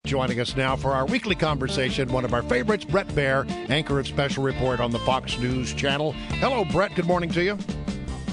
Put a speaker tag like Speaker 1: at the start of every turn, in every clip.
Speaker 1: Joining us now for our weekly conversation, one of our favorites, Bret Baier, anchor of Special Report on the Fox News Channel. Hello, Bret. Good morning to you.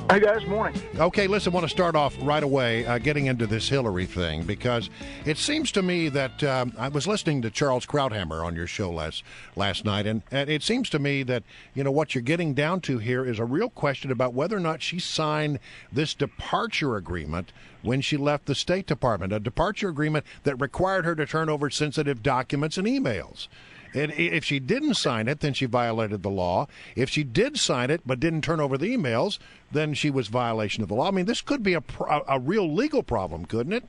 Speaker 2: Hey, guys. Morning.
Speaker 1: Okay, listen, I want to start off right away getting into this Hillary thing, because it seems to me that I was listening to Charles Krauthammer on your show last night, and it seems to me that, you know, what you're getting down to here is a real question about whether or not she signed this departure agreement when she left the State Department, a departure agreement that required her to turn over sensitive documents and emails. And if she didn't sign it, then she violated the law. If she did sign it but didn't turn over the emails, then she was violation of the law. I mean, this could be a real legal problem, couldn't it?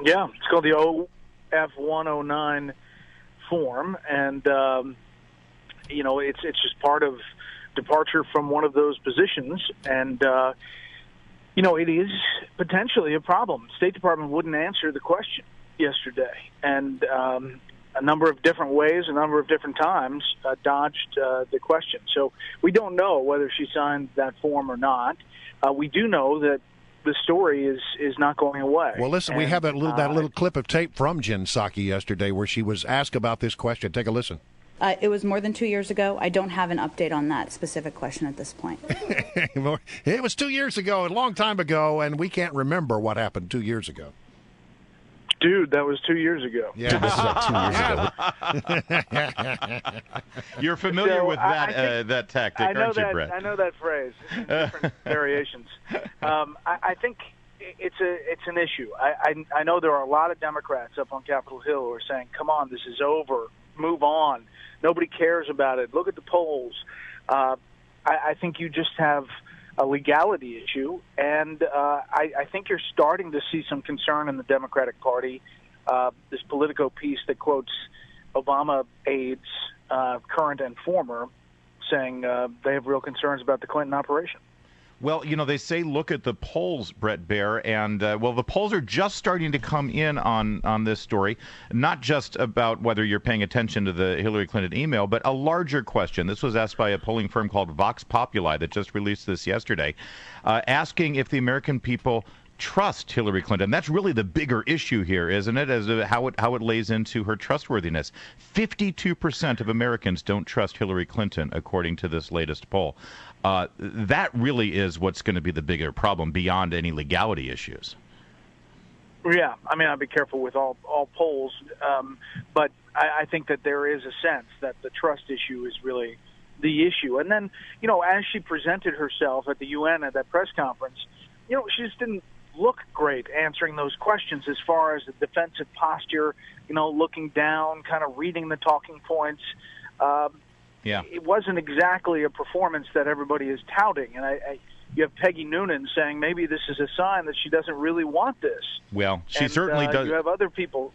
Speaker 2: Yeah, it's called the OF-109 form, and you know, it's just part of departure from one of those positions, and you know, it is potentially a problem. State Department wouldn't answer the question yesterday, and a number of different ways, a number of different times, dodged the question. So we don't know whether she signed that form or not. We do know that the story is not going away.
Speaker 1: Well, listen, we have that little clip of tape from Jen Psaki yesterday where she was asked about this question. Take a listen.
Speaker 3: It was more than 2 years ago. I don't have an update on that specific question at this point.
Speaker 1: It was 2 years ago, a long time ago, and we can't remember what happened 2 years ago.
Speaker 2: Dude, that was 2 years ago.
Speaker 4: Yeah, this is like 2 years ago. You're familiar with that tactic, aren't you, Bret?
Speaker 2: I know that phrase. Different variations. I think it's an issue. I know there are a lot of Democrats up on Capitol Hill who are saying, "Come on, this is over. Move on. Nobody cares about it. Look at the polls." I think you just have a legality issue, and I think you're starting to see some concern in the Democratic Party. This Politico piece that quotes Obama aides, current and former, saying they have real concerns about the Clinton operation.
Speaker 4: Well, you know, they say look at the polls, Bret Baier, and, well, the polls are just starting to come in on this story, not just about whether you're paying attention to the Hillary Clinton email, but a larger question. This was asked by a polling firm called Vox Populi that just released this yesterday, asking if the American people trust Hillary Clinton. That's really the bigger issue here, isn't it, as to how it lays into her trustworthiness. 52% of Americans don't trust Hillary Clinton, according to this latest poll. That really is what's going to be the bigger problem beyond any legality issues.
Speaker 2: Yeah, I mean, I'd be careful with all polls, but I think that there is a sense that the trust issue is really the issue. And then, you know, as she presented herself at the UN at that press conference, you know, she just didn't look great answering those questions as far as the defensive posture, you know, looking down, kind of reading the talking points.
Speaker 4: Yeah.
Speaker 2: It wasn't exactly a performance that everybody is touting. And you have Peggy Noonan saying maybe this is a sign that she doesn't really want this.
Speaker 4: Well, she certainly does.
Speaker 2: You have other people.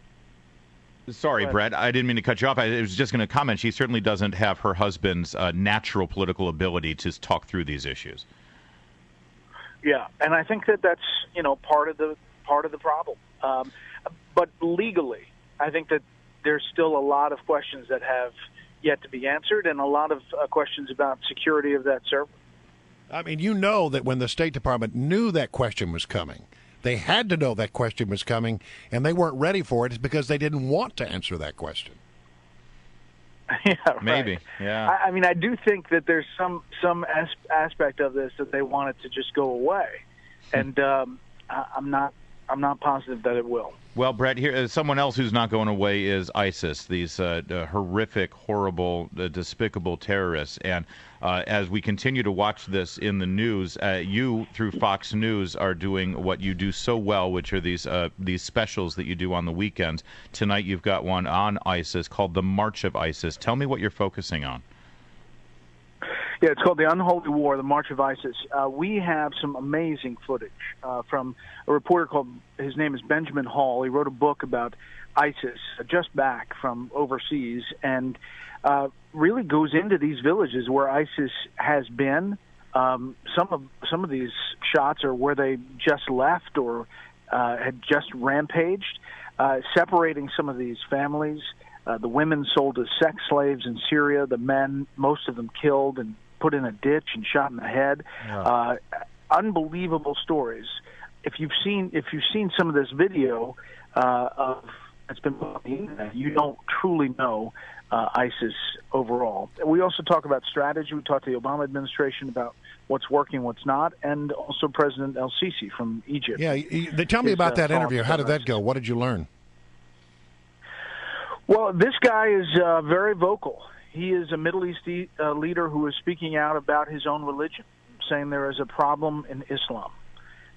Speaker 4: Sorry, Bret, I didn't mean to cut you off. I was just going to comment. She certainly doesn't have her husband's natural political ability to talk through these issues.
Speaker 2: Yeah, and I think that's, you know, part of the problem. But legally, I think that there's still a lot of questions that have yet to be answered, and a lot of questions about security of that server.
Speaker 1: I mean, you know that when the State Department knew that question was coming, they had to know that question was coming, and they weren't ready for it. It's because they didn't want to answer that question.
Speaker 2: Yeah, right.
Speaker 4: Maybe. Yeah.
Speaker 2: I mean, I do think that there's some aspect of this that they want it to just go away, and I'm not positive that it will.
Speaker 4: Well, Bret, here someone else who's not going away is ISIS. These horrific, horrible, despicable terrorists. And as we continue to watch this in the news, you through Fox News are doing what you do so well, which are these specials that you do on the weekends. Tonight you've got one on ISIS called The March of ISIS. Tell me what you're focusing on.
Speaker 2: Yeah, it's called The Unholy War, The March of ISIS. We have some amazing footage from a reporter his name is Benjamin Hall. He wrote a book about ISIS just back from overseas and really goes into these villages where ISIS has been. Some of these shots are where they just left or had just rampaged, separating some of these families. The women sold as sex slaves in Syria. The men, most of them killed and put in a ditch and shot in the head. Yeah. Unbelievable stories. If you've seen some of this video of that's been put on the internet, you don't truly know ISIS overall. We also talk about strategy. We talk to the Obama administration about what's working, what's not, and also President El-Sisi from Egypt.
Speaker 1: Yeah, they tell me about that interview. How did that go? What did you learn?
Speaker 2: Well, this guy is very vocal. He is a Middle East leader who is speaking out about his own religion, saying there is a problem in Islam.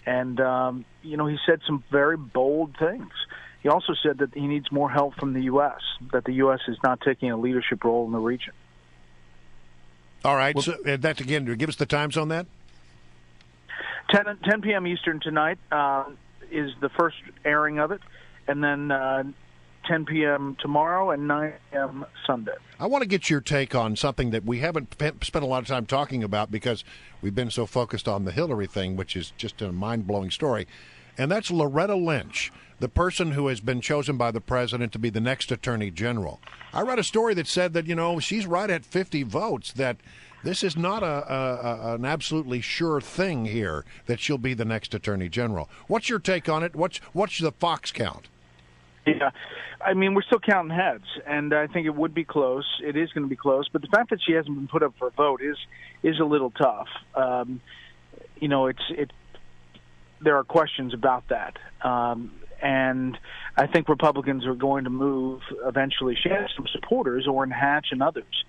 Speaker 2: And, he said some very bold things. He also said that he needs more help from the U.S., that the U.S. is not taking a leadership role in the region.
Speaker 1: All right. So that's, again, give us the times on that.
Speaker 2: 10 p.m. Eastern tonight is the first airing of it, and then 10 p.m. tomorrow and 9 p.m. Sunday. I
Speaker 1: want to get your take on something that we haven't spent a lot of time talking about because we've been so focused on the Hillary thing, which is just a mind-blowing story, and that's Loretta Lynch, the person who has been chosen by the president to be the next attorney general. I read a story that said that, she's right at 50 votes, that this is not an absolutely sure thing here that she'll be the next attorney general. What's your take on it? What's the Fox count?
Speaker 2: Yeah, we're still counting heads, and I think it would be close. It is going to be close, but the fact that she hasn't been put up for a vote is a little tough. There are questions about that, and I think Republicans are going to move eventually. She has some supporters, Orrin Hatch and others.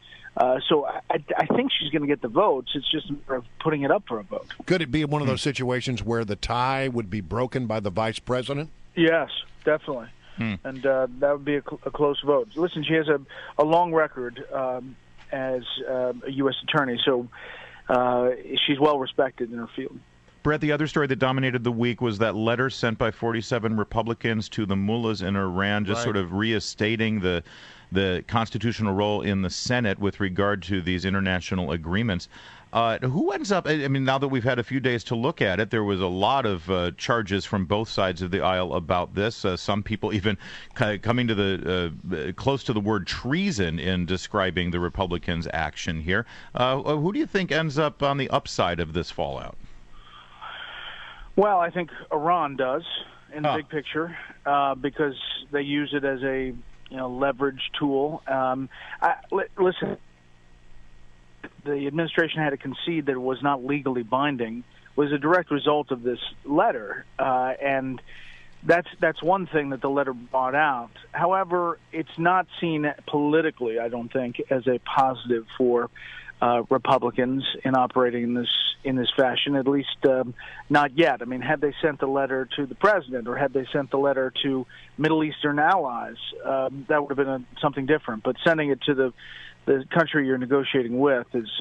Speaker 2: So I think she's going to get the votes. It's just a matter of putting it up for a vote.
Speaker 1: Could it be one of those situations where the tie would be broken by the vice president?
Speaker 2: Yes, definitely. And that would be a close vote. Listen, she has a long record as a U.S. attorney, so she's well respected in her field.
Speaker 4: Bret, the other story that dominated the week was that letter sent by 47 Republicans to the mullahs in Iran, just sort of reinstating the constitutional role in the Senate with regard to these international agreements. Who ends up, now that we've had a few days to look at it, there was a lot of charges from both sides of the aisle about this. Some people even coming to the close to the word treason in describing the Republicans' action here. Who do you think ends up on the upside of this fallout?
Speaker 2: Well, I think Iran does in the big picture because they use it as a leverage tool. Listen. The administration had to concede that it was not legally binding was a direct result of this letter, and that's one thing that the letter brought out. However, it's not seen politically, I don't think, as a positive for Republicans in operating in this fashion, at least not yet. Had they sent the letter to the president or had they sent the letter to Middle Eastern allies, that would have been something different. But sending it to the country you're negotiating with was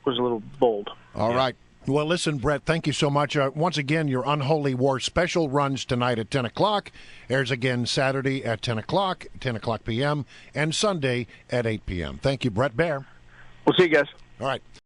Speaker 2: a little bold.
Speaker 1: All right. Well, listen, Bret, thank you so much. Once again, your Unholy War special runs tonight at 10 o'clock, airs again Saturday at 10 o'clock p.m., and Sunday at 8 p.m. Thank you, Bret Baier.
Speaker 2: We'll see you guys.
Speaker 1: All right.